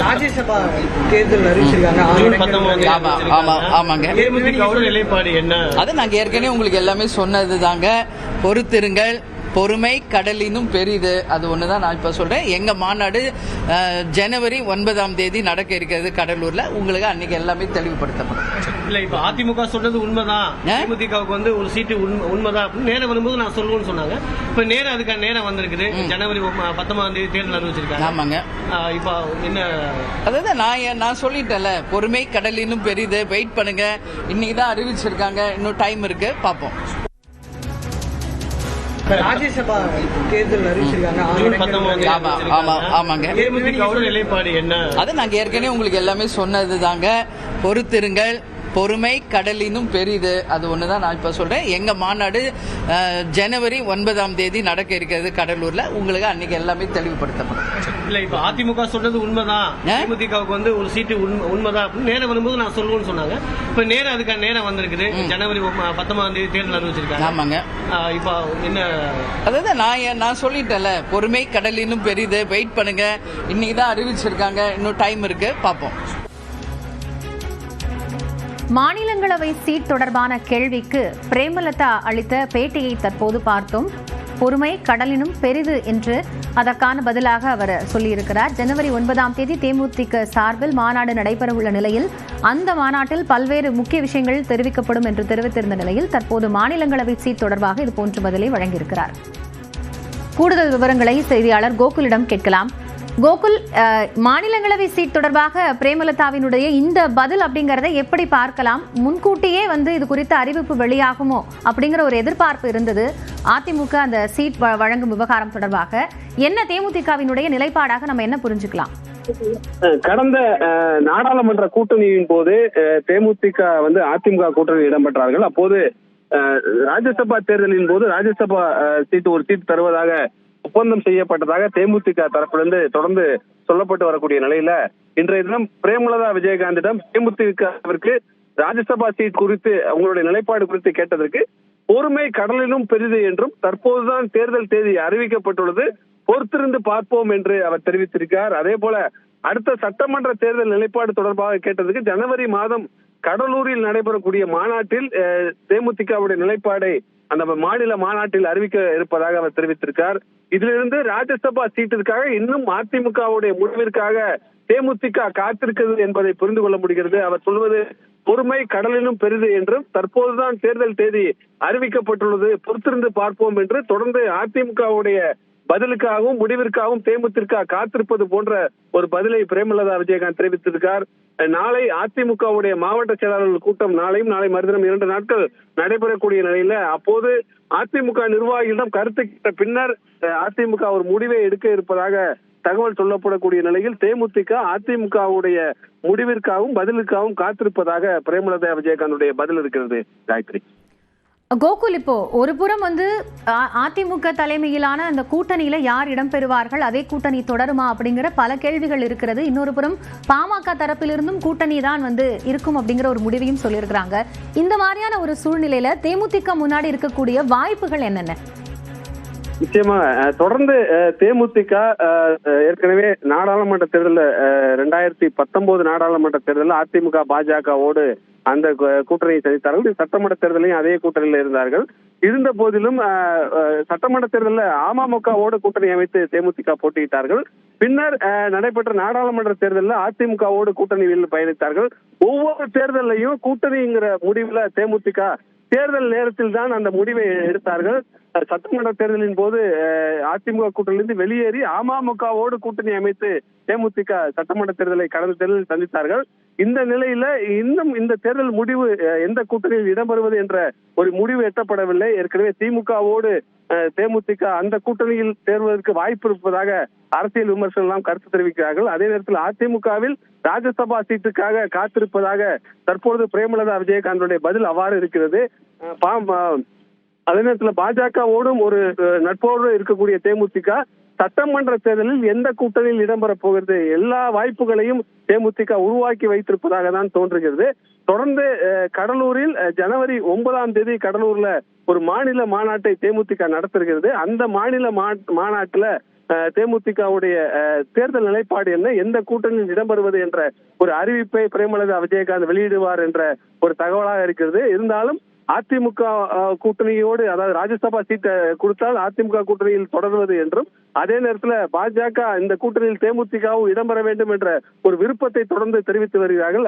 ராஜ்யசபா தேர்தல் அறிவிச்சிருக்காங்க. ஆமாங்க. நிலைப்பாடு என்ன? அது நாங்க ஏற்கனவே உங்களுக்கு எல்லாமே சொன்னது தாங்க. பொறுத்திருங்கள், பொறுமை கடலினும் பெரிது. அது ஒண்ணுதான் நான் இப்ப சொல்றேன். எங்க மாநாடு ஜனவரி 9 நடக்க இருக்கிறது கடலூர்ல. உங்களுக்கு அன்னைக்கு எல்லாமே தெளிவுபடுத்தப்படும். இல்ல, இப்ப அதிமுக சொன்னது உண்மைதான், தேமுதிகவுக்கு வந்து ஒரு சீட்டு உண்மைதான் நேரம் வரும்போது நான் சொல்லுவேன்னு சொன்னாங்க. இப்ப நேரம் அதுக்கான நேரம் வந்திருக்குது. ஜனவரி 19 தேர்தல் அறிவிச்சிருக்காங்க. ஆமாங்க. இப்ப என்ன, அதாவது நான் சொல்லிட்டேன்ல, பொறுமை கடலினும் பெரிது. வெயிட் பண்ணுங்க, இன்னைக்குதான் அறிவிச்சிருக்காங்க, இன்னும் டைம் இருக்கு, பாப்போம். ராஜ்யசபா தேர்தல் அறிவிச்சிருக்காங்க. ஆமாங்க. நிலைப்பாடு என்ன? அது நாங்க ஏற்கனவே உங்களுக்கு எல்லாமே சொன்னது தாங்க. பொறுத்திருங்கள், பொறுமை கடலினும் பெரிது. அது ஒண்ணுதான் நான் இப்ப சொல்றேன். எங்க மாநாடு ஜனவரி 9 நடக்க இருக்கிறது கடலூர்ல. உங்களுக்கு அன்னைக்கு எல்லாமே தெளிவுபடுத்தப்படும். இல்ல, இப்ப அதிமுக சொன்னது உண்மைதான், தேமுதிகவுக்கு வந்து ஒரு சீட்டு உண்மைதான் நேரம் வரும்போது நான் சொல்லுவேன்னு சொன்னாங்க. இப்ப நேரம் அதுக்கான நேரம் வந்திருக்குது. ஜனவரி 19 தேர்தல் அறிவிச்சிருக்காங்க. ஆமாங்க. இப்ப என்ன, அதாவது நான் சொல்லிட்டேன்ல, பொறுமை கடலினும் பெரிது. வெயிட் பண்ணுங்க, இன்னைக்குதான் அறிவிச்சிருக்காங்க, இன்னும் டைம் இருக்கு, பாப்போம். மாநிலங்களவை சீட் தொடர்பான கேள்விக்கு பிரேமலதா அளித்த பேட்டியை தற்போது பார்த்தோம். பொறுமை கடலினும் பெரிது என்று அதற்கான பதிலாக அவர் சொல்லியிருக்கிறார். ஜனவரி 9 தேமுதிக சார்பில் மாநாடு நடைபெறவுள்ள நிலையில் அந்த மாநாட்டில் பல்வேறு முக்கிய விஷயங்கள் தெரிவிக்கப்படும் என்று தெரிவித்திருந்த நிலையில் தற்போது மாநிலங்களவை சீட் தொடர்பாக இதுபோன்ற பதிலை வழங்கியிருக்கிறார். கூடுதல் விவரங்களை செய்தியாளர் கோகுலிடம் கேட்கலாம். கோகுல், மாநிலங்களவை சீட் தொடர்பாக பிரேமலதாவினுடைய இந்த பதில் அப்படிங்கறத எப்படி பார்க்கலாம்? முன்கூட்டியே வந்து இது குறித்த அறிவிப்பு வெளியாகுமோ அப்படிங்கிற ஒரு எதிர்பார்ப்பு இருந்தது. அதிமுக அந்த சீட் வழங்கும் விவகாரம் தொடர்பாக என்ன தேமுதிகவினுடைய நிலைப்பாடாக நம்ம என்ன புரிஞ்சுக்கலாம்? கடந்த நாடாளுமன்ற கூட்டணியின் போது தேமுதிக வந்து அதிமுக கூட்டணியில் இடம்பெற்றார்கள். அப்போது ராஜ்யசபா தேர்தலின் போது ராஜ்யசபா ஒரு சீட் தருவதாக ஒப்பந்தம் செய்யப்பட்டதாக தேமுதிக தரப்பிலிருந்து தொடர்ந்து சொல்லப்பட்டு வரக்கூடிய நிலையில இன்றைய தினம் பிரேமலதா விஜயகாந்திடம் தேமுதிகவிற்கு ராஜ்யசபா சீட் குறித்து அவங்களுடைய நிலைப்பாடு குறித்து கேட்டதற்கு பொறுமை கடலிலும் பெரிது என்றும் தற்போதுதான் தேர்தல் தேதி அறிவிக்கப்பட்டுள்ளது, பொறுத்திருந்து பார்ப்போம் என்று அவர் தெரிவித்திருக்கிறார். அதே போல அடுத்த சட்டமன்ற தேர்தல் நிலைப்பாடு தொடர்பாக கேட்டதுக்கு ஜனவரி மாதம் கடலூரில் நடைபெறக்கூடிய மாநாட்டில் தேமுதிகவுடைய நிலைப்பாடை அந்த மாநில மாநாட்டில் அறிவிக்க இருப்பதாக அவர் தெரிவித்திருக்கார். இதிலிருந்து ராஜ்யசபா சீட்டிற்காக இன்னும் அதிமுகவுடைய முடிவிற்காக தேமுதிக காத்திருக்கிறது என்பதை புரிந்து கொள்ள முடிகிறது. அவர் சொல்வது பொறுமை கடலிலும் பெரிது என்றும் தற்போதுதான் தேர்தல் தேதி அறிவிக்கப்பட்டுள்ளது, பொறுத்திருந்து பார்ப்போம் என்று தொடர்ந்து அதிமுகவுடைய பதிலுக்காகவும் முடிவிற்காகவும் தேமுதிக காத்திருப்பது போன்ற ஒரு பதிலை பிரேமலதா விஜயகாந்த் தெரிவித்திருக்கார். நாளை அதிமுகவுடைய மாவட்ட செயலாளர்கள் கூட்டம் நாளையும் நாளை மறுதினம் 2 நாட்கள் நடைபெறக்கூடிய நிலையில அப்போது அதிமுக நிர்வாகிகளிடம் கருத்து கேட்ட பின்னர் அதிமுக ஒரு முடிவை எடுக்க இருப்பதாக தகவல் சொல்லப்படக்கூடிய நிலையில் தேமுதிக அதிமுகவுடைய முடிவிற்காகவும் பதிலுக்காகவும் காத்திருப்பதாக பிரேமலதா விஜயகாந்துடைய பதில் இருக்கிறது. காயத்ரி, கோகுல், இப்போ ஒரு புறம் வந்து அதிமுக தலைமையிலான அந்த கூட்டணியில யார் இடம்பெறுவார்கள், அதே கூட்டணி தொடருமா அப்படிங்கிற பல கேள்விகள் இருக்கிறது. இன்னொரு புறம் பாமக தரப்பிலிருந்தும் கூட்டணி தான் வந்து இருக்கும் அப்படிங்கிற ஒரு முடிவையும் சொல்லியிருக்கிறாங்க. இந்த மாதிரியான ஒரு சூழ்நிலையில தேமுதிக முன்னாடி இருக்கக்கூடிய வாய்ப்புகள் என்னென்ன? நிச்சயமா தொடர்ந்து தேமுதிக ஏற்கனவே நாடாளுமன்ற தேர்தலில் 2019 நாடாளுமன்ற தேர்தலில் அதிமுக பாஜகவோடு அந்த கூட்டணியை சந்தித்தார்கள். சட்டமன்ற தேர்தலையும் அதே கூட்டணியில் இருந்தார்கள். இருந்த போதிலும் சட்டமன்ற தேர்தலில் அமமுகவோடு கூட்டணி அமைத்து தேமுதிக போட்டியிட்டார்கள். பின்னர் நடைபெற்ற நாடாளுமன்ற தேர்தலில் அதிமுகவோடு கூட்டணியில் பயணித்தார்கள். ஒவ்வொரு தேர்தலையும் கூட்டணிங்கிற முடிவுல தேமுதிக தேர்தல் நேரத்தில் தான் அந்த முடிவை எடுத்தார்கள். சட்டமன்ற தேர்தலின் போது அதிமுக கூட்டணியிலிருந்து வெளியேறி அமமுகவோடு கூட்டணி அமைத்து தேமுதிக சட்டமன்ற தேர்தலை கடந்த தேர்தலில் சந்தித்தார்கள். இந்த நிலையில இன்னும் இந்த தேர்தல் முடிவு எந்த கூட்டணியில் இடம்பெறுவது என்ற ஒரு முடிவு எட்டப்படவில்லை. ஏற்கனவே திமுகவோடு தேமுதிக அந்த கூட்டணியில் சேர்வதற்கு வாய்ப்பு இருப்பதாக அரசியல் விமர்சனம் எல்லாம் கருத்து தெரிவிக்கிறார்கள். அதே நேரத்தில் அதிமுகவில் ராஜ்யசபா சீட்டுக்காக காத்திருப்பதாக தற்போது பிரேமலதா விஜயகாந்துடைய பதில் அவ்வாறு இருக்கிறது. அதே நேரத்தில் பாஜகவோடும் ஒரு நட்போடு இருக்கக்கூடிய தேமுதிக சட்டமன்ற தேர்தலில் எந்த கூட்டணியில் இடம்பெறப் போகிறது, எல்லா வாய்ப்புகளையும் தேமுதிக உருவாக்கி வைத்திருப்பதாக தான் தோன்றுகிறது. தொடர்ந்து கடலூரில் ஜனவரி 9 கடலூர்ல ஒரு மாநில மாநாட்டை தேமுதிக நடத்துகிறது. அந்த மாநில மாநாட்டுல தேமுதிகவுடைய தேர்தல் நிலைப்பாடு என்ன, எந்த கூட்டணியில் இடம்பெறுவது என்ற ஒரு அறிவிப்பை பிரேமலதா விஜயகாந்த் வெளியிடுவார் என்ற ஒரு தகவலாக இருக்கிறது. இருந்தாலும் அதிமுக கூட்டணியோடு, அதாவது ராஜ்யசபா சீட்டை கொடுத்தால் அதிமுக கூட்டணியில் தொடர்வது என்றும், அதே நேரத்தில் பாஜக இந்த கூட்டணியில் தேமுதிகவும் இடம்பெற வேண்டும் என்ற ஒரு விருப்பத்தை தொடர்ந்து தெரிவித்து வருகிறார்கள்.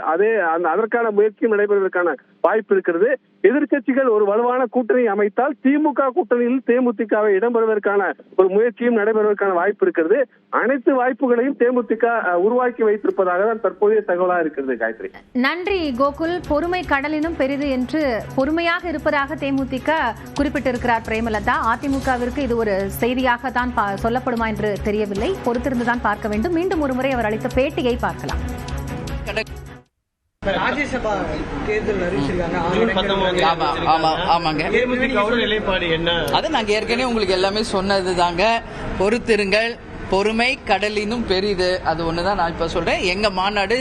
அதற்கான முயற்சியும் நடைபெறுவதற்கான வாய்ப்பு இருக்கிறது. எதிர்க்கட்சிகள் ஒரு வலுவான கூட்டணி அமைத்தால் திமுக கூட்டணியில் தேமுதிகவை இடம்பெறுவதற்கான ஒரு முயற்சியும் நடைபெறுவதற்கான வாய்ப்பு இருக்கிறது. அனைத்து வாய்ப்புகளையும் தேமுதிக உருவாக்கி வைத்திருப்பதாக தான் தற்போதைய தகவலாக இருக்கிறது. காயத்ரி, நன்றி கோகுல். பொறுமை கடலினும் பெரிது என்று பொறுமையாக இருப்பதாக தேமுதிக குறிப்பிட்டிருக்கிறார் பிரேமலதா. அதிமுகவிற்கு இது ஒரு செய்தியாக தான் சொல்லப்படுமா என்று தெரியவில்லை. பொறுத்திருந்துதான் பார்க்க வேண்டும். மீண்டும் ஒருமுறை அவர் அளித்த பேட்டியை பார்க்கலாம். ராஜ்யசபா தேர்தல் அறிவிச்சிருக்காங்க. ஆமாங்க. தேமுதிகவோட நிலைப்பாடு என்ன? அதை நாங்க ஏற்கனவே உங்களுக்கு எல்லாமே சொன்னதுதாங்க. பொறுத்திருங்கள், பொறுமை கடலினும் பெரிது. அது ஒண்ணுதான் நான் இப்ப சொல்றேன். எங்க மாநாடு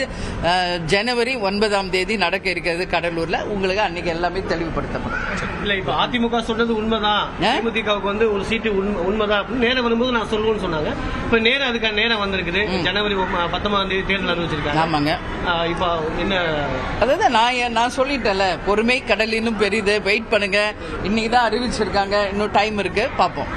ஜனவரி 9 நடக்க இருக்கிறது கடலூர்ல. உங்களுக்கு அன்னைக்கு எல்லாமே தெளிவுபடுத்தப்படும். இல்ல, இப்ப அதிமுக சொல்றது உண்மைதான், தேமுதிகவுக்கு வந்து ஒரு சீட்டு உண்மைதான் அப்படின்னு நேரம் வரும்போது நான் சொல்லுவேன்னு சொன்னாங்க. இப்ப நேரம் அதுக்கான நேரம் வந்திருக்குது. ஜனவரி 19 தேர்தல் அறிவிச்சிருக்காங்க. ஆமாங்க. இப்ப என்ன, அதாவது நான் சொல்லிட்டேன்ல, பொறுமை கடலினும் பெரிது. வெயிட் பண்ணுங்க. இன்னைக்கு தான் அறிவிச்சிருக்காங்க. இன்னும் டைம் இருக்கு, பாப்போம்.